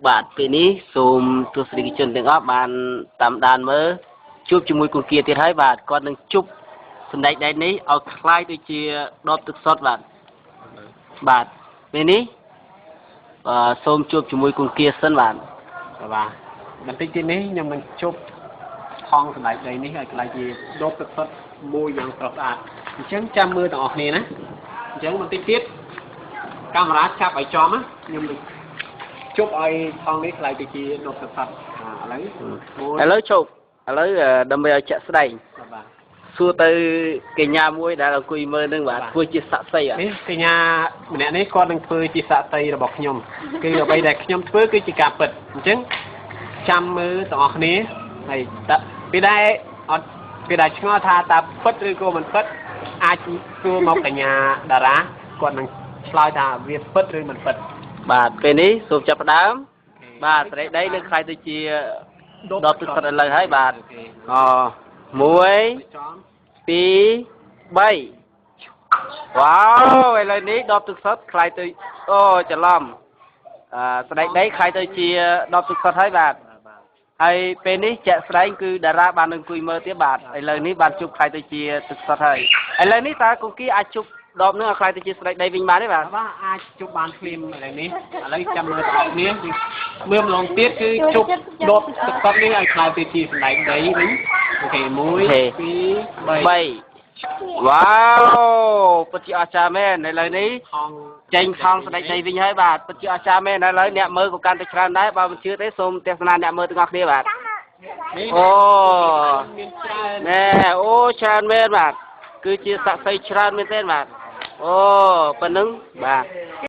បាទពេលនេះសូមទស្សនិកជនទាំងអស់បានតាមដានមើលជួបជាមួយគុណគាទៀតហើយបាទគាត់នឹងជប់សម្ដេចដែរនេះឲ្យคล้ายដូចជាដបទឹកសុទ្ធបាទពេលនេះសូមជួបជាមួយគុណគាសិនបាទបន្តិចទៀតនេះខ្ញុំនឹងជប់ថងសម្ដេចដែរនេះឲ្យคล้ายជាដបទឹកសុទ្ធមួយយ៉ាងស្រស់ស្អាតអញ្ចឹងចាំមើលទាំងអស់គ្នាណាអញ្ចឹងបន្តិចទៀតកាមេរ៉ាចាប់ឲ្យចំណាខ្ញុំនឹងជប់ឲ្យថងនេះខ្លាយទៅជាដុតទឹកសុទ្ធឥឡូវជប់ឥឡូវដើម្បីឲ្យចាក់ស្ដែងបាទសួរទៅកញ្ញាមួយដែលអង្គុយមើលនឹងបាទធ្វើជាសាក់សីនេះកញ្ញាម្នាក់នេះគាត់នឹងធ្វើជាសាក់សីរបស់ខ្ញុំគឺអ្វីដែលខ្ញុំធ្វើគឺជាការពិតអញ្ចឹងចាំមើលទាំងអស់គ្នាហើយពេលដែលឆ្ងល់ថាតើពិតឬក៏មិនពិតអាចសួរមកកញ្ញាតារាគាត់នឹងឆ្លើយថាវាពិតឬមិនពិតបាទពេលនេះសូមចាប់ផ្ដើមបាទស្រេចដីនឹងខ្លាយទៅជាដបទឹកសុទ្ធឥឡូវហើយបាទ1 2 3វ៉ាវឥឡូវនេះដបទឹកសុទ្ធខ្លាយទៅអូច្រឡំស្រេចដីខ្លាយទៅជាដបទឹកសុទ្ធហើយបាទហើយពេលនេះជាក់ស្ដែងគឺតារាបានអង្គុយមើលទៀតបាទឥឡូវនេះបានជប់ខ្លាយទៅជាទឹកសុទ្ធហើយឥឡូវនេះតើគុំគីអាចជប់ដបនឹងឲ្យខ្លាយទៅជាស្ដេចដីវិញបានទេបាទអាចជប់បានភ្លាមឥឡូវនេះឥឡូវចាំមើលបងប្អូនមើលម្ដងទៀតគឺជប់ដបទឹកសុទ្ធនេះឲ្យខ្លាយទៅជាស្ដេចដីវិញអូខេ1 2 3វ៉ាវពិតជាអស្ចារ្យមែនឥឡូវនេះចេញថងស្ដេចដីវិញហើយបាទពិតជាអស្ចារ្យមែនឥឡូវអ្នកមើលក៏កាន់តែច្រើនដែរបើមិនជឿទេសូមទស្សនាអ្នកមើលទាំងអស់គ្នាបាទអូណែអូច្រើនមែនបាទគឺជាសាក់សីច្រើនមែនទេបាទអូប៉ុណ្ណឹងបាទ